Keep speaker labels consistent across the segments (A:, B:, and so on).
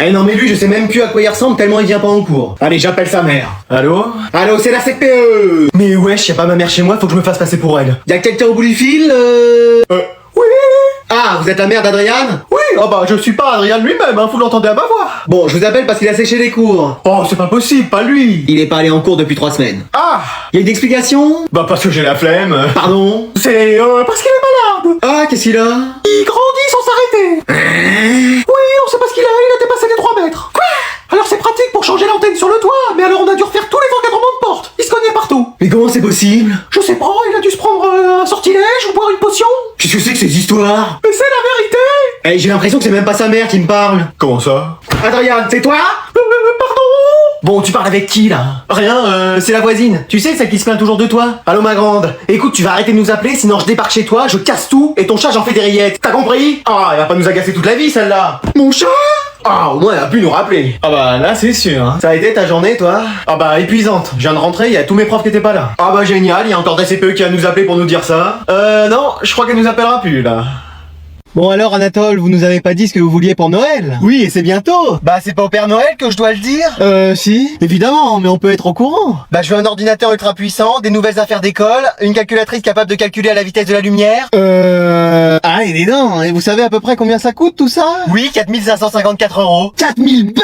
A: Eh non mais lui je sais même plus à quoi il ressemble tellement il vient pas en cours. Allez j'appelle sa mère. Allô? Allô c'est la CPE. Mais wesh y'a pas ma mère chez moi, faut que je me fasse passer pour elle. Y'a quelqu'un au bout du fil Oui. Ah vous êtes la mère d'Adrian? Oui, oh bah je suis pas Adrian lui-même, hein, vous l'entendez à ma voix. Bon je vous appelle parce qu'il a séché les cours. Oh c'est pas possible, pas lui. Il est pas allé en cours depuis 3 semaines. Ah. Y'a une explication? Bah parce que j'ai la flemme. Pardon? C'est parce qu'il est malade. Ah qu'est-ce qu'il a? Il grandit sans s'arrêter. Oui on sait pas ce qu'il a dépassé les 3 mètres. Quoi? Alors c'est pratique pour changer l'antenne sur le toit, mais alors on a dû refaire tous les encadrements de porte. Il se cognait partout. Mais comment c'est possible? Je sais pas, il a dû se prendre un sortilège ou boire une potion. Qu'est-ce que c'est que ces histoires? Mais c'est la vérité. Eh j'ai l'impression que c'est même pas sa mère qui me parle. Comment ça? Adrian, c'est toi? Pardon? Bon, tu parles avec qui là? Rien, c'est la voisine. Tu sais, celle qui se plaint toujours de toi? Allô ma grande. Écoute, tu vas arrêter de nous appeler, sinon je débarque chez toi, je casse tout, et ton chat j'en fais des rillettes. T'as compris? Ah, elle va pas nous agacer toute la vie celle-là. Mon chat? Ah, au moins elle a pu nous rappeler. Ah bah là c'est sûr, hein. Ça a été ta journée toi? Ah bah épuisante. Je viens de rentrer, il y a tous mes profs qui étaient pas là. Ah bah génial, il y a encore des CPE qui va nous appeler pour nous dire ça. Non, je crois qu'elle nous appellera plus là. Bon alors Anatole, vous nous avez pas dit ce que vous vouliez pour Noël? Oui, et c'est bientôt. Bah c'est pas au Père Noël que je dois le dire? Si, évidemment, mais on peut être au courant. Bah je veux un ordinateur ultra puissant, des nouvelles affaires d'école, une calculatrice capable de calculer à la vitesse de la lumière. Ah et dis donc, et vous savez à peu près combien ça coûte tout ça? Oui, 4554 €. 4000 balles!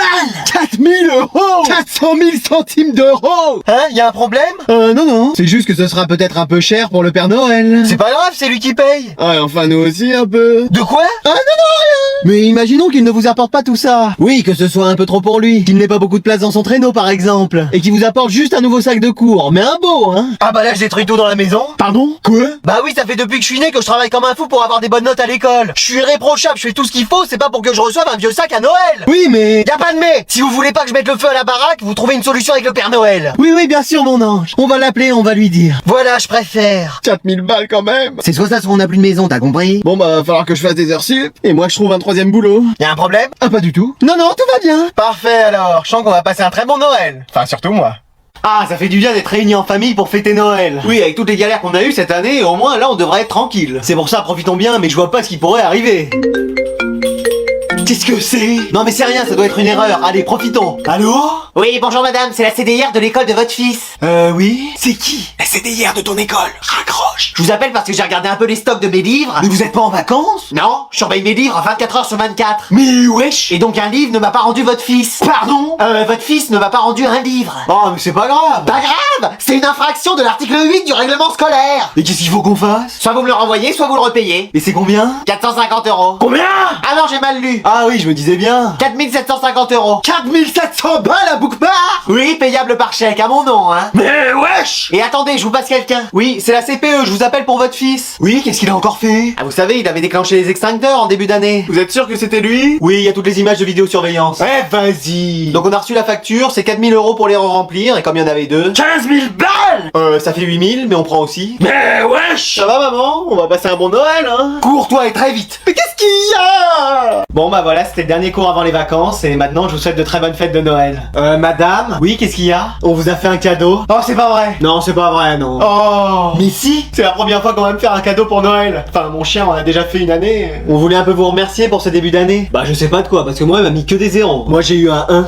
A: 4000 €! 400 000 centimes d'euros! Hein, y a un problème? Non, c'est juste que ce sera peut-être un peu cher pour le Père Noël. C'est pas grave, c'est lui qui paye. Ouais, enfin nous aussi un peu. De quoi? Ah non, rien. Mais imaginons qu'il ne vous apporte pas tout ça. Oui, que ce soit un peu trop pour lui, qu'il n'ait pas beaucoup de place dans son traîneau par exemple, et qu'il vous apporte juste un nouveau sac de cours, mais un beau, hein. Ah bah là je détruis tout dans la maison. Pardon? Quoi? Bah oui, ça fait depuis que je suis né que je travaille comme un fou pour avoir des bonnes notes à l'école. Je suis irréprochable, je fais tout ce qu'il faut, c'est pas pour que je reçoive un vieux sac à Noël. Oui, mais... Y a pas de mais. Si vous voulez pas que je mette le feu à la baraque, vous trouvez une solution avec le Père Noël. Oui, bien sûr mon ange. On va l'appeler, on va lui dire. Voilà, je préfère. 4000 balles quand même. C'est soit ça, soit on n'a plus de maison, t'as compris? Bon bah, va falloir que je fasse des heures sup, et moi je trouve un 3e boulot. Y a un problème? Ah pas du tout. Non, tout va bien. Parfait alors, je sens qu'on va passer un très bon Noël. Enfin surtout moi. Ah, ça fait du bien d'être réunis en famille pour fêter Noël. Oui, avec toutes les galères qu'on a eues cette année, au moins là on devrait être tranquille. C'est pour ça, profitons bien, mais je vois pas ce qui pourrait arriver. Qu'est-ce que c'est? Non mais c'est rien, ça doit être une erreur. Allez, profitons. Allô? Oui, bonjour madame, c'est la CDIR de l'école de votre fils. Oui? C'est qui? La CDIR de ton école. Raccroche. Je vous appelle parce que j'ai regardé un peu les stocks de mes livres. Mais vous êtes pas en vacances? Non, je surveille mes livres 24 heures sur 24. Mais wesh. Et donc un livre ne m'a pas rendu votre fils. Pardon? Votre fils ne m'a pas rendu un livre. Oh mais c'est pas grave. Pas grave. C'est une infraction de l'article 8 du règlement scolaire. Et qu'est-ce qu'il faut qu'on fasse? Soit vous me le renvoyez, soit vous le repayez. Et c'est combien? 450 €. Combien? Ah non, j'ai mal lu. Ah oui, je me disais bien. 4750 €. 4700 balles à Bookbar? Oui, payable par chèque, à mon nom, hein. Mais wesh. Et attendez, je vous passe quelqu'un. Oui, c'est la CPE, je vous appelle pour votre fils. Oui, qu'est-ce qu'il a encore fait? Ah, vous savez, il avait déclenché les extincteurs en début d'année. Vous êtes sûr que c'était lui? Oui, il y a toutes les images de vidéosurveillance. Eh, vas-y. Donc on a reçu la facture, c'est 4000 € pour les remplir, et comme il y en avait 2... 15 000 balles. Ça fait 8000, mais on prend aussi. Mais wesh. Ça va maman? On va passer un bon Noël, hein. Cours-toi et très vite. Mais qu'est-ce qu'il y a? Bon bah voilà, c'était le dernier cours avant les vacances, et maintenant je vous souhaite de très bonnes fêtes de Noël. Madame? Oui, qu'est-ce qu'il y a? On vous a fait un cadeau. Oh, c'est pas vrai. Non, c'est pas vrai, non. Oh. Mais si. C'est la première fois qu'on va me faire un cadeau pour Noël. Enfin, mon chien en a déjà fait une année. On voulait un peu vous remercier pour ce début d'année. Bah, je sais pas de quoi, parce que moi, il m'a mis que des 0. Moi, j'ai eu un 1.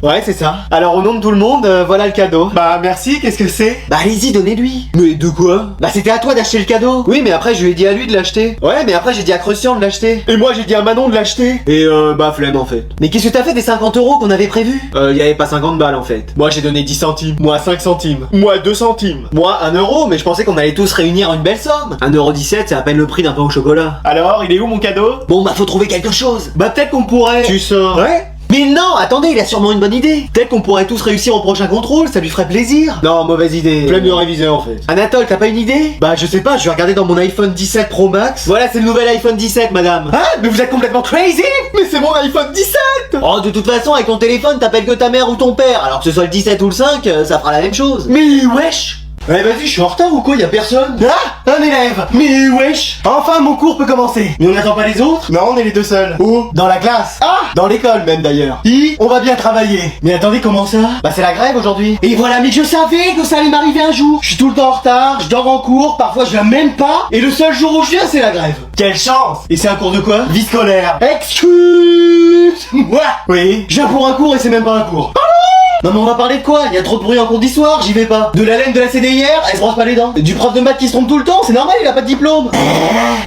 A: Ouais, c'est ça. Alors, au nom de tout le monde, voilà le cadeau. Bah, merci, qu'est-ce que c'est? Bah, allez-y, donnez-lui. Mais de quoi? Bah, c'était à toi d'acheter le cadeau. Oui, mais après, je lui ai dit à lui de l'acheter. Ouais, mais après, j'ai dit à Christian de l'acheter. Et moi, j'ai dit à Manon de l'acheter. Et bah, flemme en fait. Mais qu'est-ce que t'as fait des 50 € qu'on avait prévu? Y avait pas 50 balles en fait. Moi, j'ai donné 10 centimes. Moi, 5 centimes. Moi, 2 centimes. Moi, 1 €, mais je pensais qu'on allait tous réunir une belle somme. 1,17 €, c'est à peine le prix d'un pain au chocolat. Alors, il est où mon cadeau? Bon, bah, faut trouver quelque chose. Bah, peut-être qu'on pourrait... Tu sors? Ouais? Mais non, attendez, il a sûrement une bonne idée. Peut-être qu'on pourrait tous réussir au prochain contrôle, ça lui ferait plaisir. Non, mauvaise idée. Flemme de réviser en fait. Anatole, t'as pas une idée? Bah je sais pas, je vais regarder dans mon iPhone 17 Pro Max. Voilà, c'est le nouvel iPhone 17, madame. Ah, mais vous êtes complètement crazy. Mais c'est mon iPhone 17. Oh, de toute façon, avec ton téléphone, t'appelles que ta mère ou ton père. Alors que ce soit le 17 ou le 5, ça fera la même chose. Mais wesh. Ouais, vas-y, je suis en retard ou quoi? Y'a personne? Ah, un élève. Mais wesh. Enfin, mon cours peut commencer. Mais on n'attend pas les autres? Non, on est les deux seuls. Où? Dans la classe. Ah, dans l'école même d'ailleurs. On va bien travailler. Mais attendez, comment ça? Bah c'est la grève aujourd'hui. Et voilà, mais je savais que ça allait m'arriver un jour. Je suis tout le temps en retard, je dors en cours, parfois je viens même pas. Et le seul jour où je viens, c'est la grève. Quelle chance. Et c'est un cours de quoi? Vie scolaire. Excuse-moi. Oui, je viens pour un cours et c'est même pas un cours. Non mais on va parler de quoi? Il y a trop de bruit en cours d'histoire, j'y vais pas. De la laine de la CDIR, elle se brosse pas les dents. Du prof de maths qui se trompe tout le temps, c'est normal, il a pas de diplôme.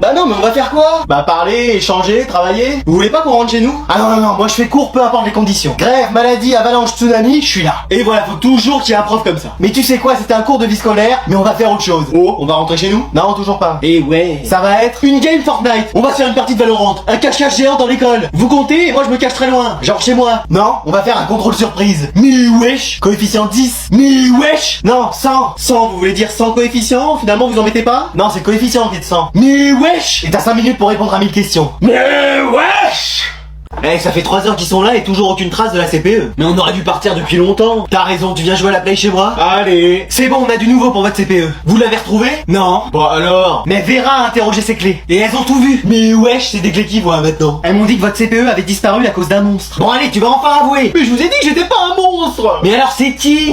A: Bah non mais on va faire quoi? Bah parler, échanger, travailler. Vous voulez pas qu'on rentre chez nous? Ah non non non, moi je fais cours peu importe les conditions. Grève, maladie, avalanche, tsunami, je suis là. Et voilà, faut toujours qu'il y ait un prof comme ça. Mais tu sais quoi, c'était un cours de vie scolaire, mais on va faire autre chose. Oh, on va rentrer chez nous? Non, toujours pas. Et ouais, ça va être une game Fortnite. On va se faire une partie de Valorant, un cache-cache géant dans l'école. Vous comptez et moi je me cache très loin, genre chez moi. Non, on va faire un contrôle surprise. Mais wesh, coefficient 10. Mais wesh. Non, 100. 100, vous voulez dire 100 coefficients? Finalement vous en mettez pas? Non, c'est le coefficient qui est de 100. Mais wesh. Et t'as 5 minutes pour répondre à 1000 questions. Mais wesh. Eh, ça fait 3 heures qu'ils sont là et toujours aucune trace de la CPE. Mais on aurait dû partir depuis longtemps. T'as raison, tu viens jouer à la play chez moi? Allez. C'est bon, on a du nouveau pour votre CPE. Vous l'avez retrouvé? Non. Bon alors. Mais Vera a interrogé ses clés. Et elles ont tout vu. Mais wesh, c'est des clés qui voient maintenant. Elles m'ont dit que votre CPE avait disparu à cause d'un monstre. Bon allez, tu vas enfin avouer. Mais je vous ai dit que j'étais pas un monstre. Mais alors c'est qui?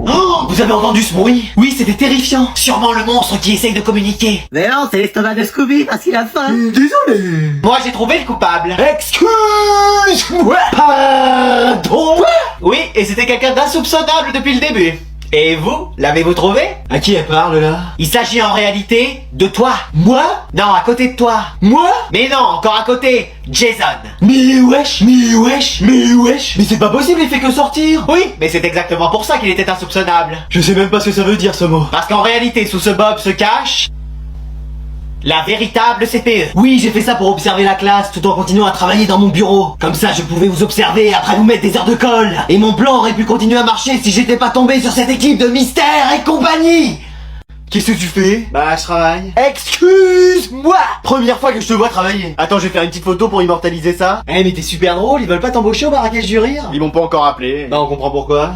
A: Oh, vous avez entendu ce bruit? Oui, c'était terrifiant. Sûrement le monstre qui essaye de communiquer.
B: Mais non, c'est l'estomac de Scooby parce qu'il a faim.
A: Désolé.
B: Moi, j'ai trouvé le coupable.
A: Excuse-moi. Pardon.
B: Oui, et c'était quelqu'un d'insoupçonnable depuis le début. Et vous, l'avez-vous trouvé?
A: À qui elle parle là?
B: Il s'agit en réalité de toi.
A: Moi?
B: Non, à côté de toi.
A: Moi?
B: Mais non, encore à côté, Jason.
A: Mais wesh, mais wesh, mais wesh. Mais c'est pas possible, il fait que sortir.
B: Oui, mais c'est exactement pour ça qu'il était insoupçonnable.
A: Je sais même pas ce que ça veut dire ce mot.
B: Parce qu'en réalité, sous ce bob se cache la véritable CPE.
A: Oui, j'ai fait ça pour observer la classe tout en continuant à travailler dans mon bureau. Comme ça, je pouvais vous observer et après vous mettre des heures de colle. Et mon plan aurait pu continuer à marcher si j'étais pas tombé sur cette équipe de Mystère et compagnie. Qu'est-ce que tu fais?
B: Bah, je travaille.
A: Excuse-moi. Première fois que je te vois travailler. Attends, je vais faire une petite photo pour immortaliser ça.
B: Eh, mais t'es super drôle, ils veulent pas t'embaucher au Marrakech du Rire?
A: Ils m'ont pas encore appelé.
B: Bah, on comprend pourquoi.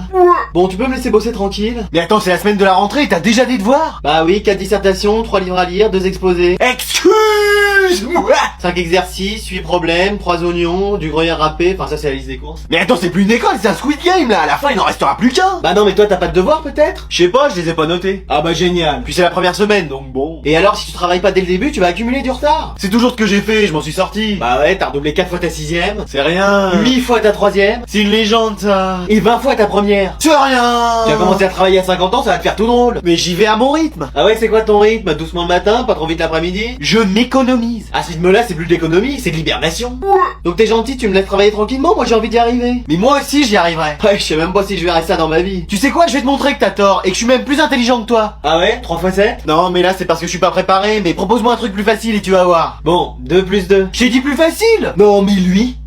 B: Bon, tu peux me laisser bosser tranquille?
A: Mais attends, c'est la semaine de la rentrée, t'as déjà des devoirs?
B: Bah oui, 4 dissertations, 3 livres à lire, 2 exposés.
A: Excuse-moi.
B: 5 exercices, 8 problèmes, 3 oignons, du gruyère râpé, enfin ça c'est la liste des courses.
A: Mais attends, c'est plus une école, c'est un Squid Game là, à la fin il n'en restera plus qu'un.
B: Bah non mais toi t'as pas de devoir peut-être?
A: Je sais pas, je les ai pas notés.
B: Ah bah génial.
A: Puis c'est la première semaine, donc bon.
B: Et alors si tu travailles pas dès le début, tu vas accumuler du retard.
A: C'est toujours ce que j'ai fait, je m'en suis sorti.
B: Bah ouais, t'as redoublé 4 fois ta 6ème,
A: C'est rien.
B: 8 fois ta 3ème,
A: C'est une légende ça.
B: et 20 fois ta première.
A: C'est rien.
B: Tu as commencé à travailler à 50 ans, ça va te faire tout drôle.
A: Mais j'y vais à mon rythme.
B: Ah ouais, c'est quoi ton rythme? Doucement le matin, pas trop vite l'après-midi?
A: Je m'économise.
B: À ce rythme-là, c'est plus de l'économie, c'est de l'hibernation. Donc t'es gentil, tu me laisses travailler tranquillement, moi j'ai envie d'y arriver.
A: Mais moi aussi j'y arriverai.
B: Ouais, je sais même pas si je verrai ça dans ma vie.
A: Tu sais quoi, je vais te montrer que t'as tort et que je suis même plus intelligent que toi.
B: Ah ouais? 3 fois 7?
A: Non mais là c'est parce que je suis pas préparé, mais propose-moi un truc plus facile et tu vas voir.
B: Bon, 2 plus 2.
A: J'ai dit plus facile. Non mais lui,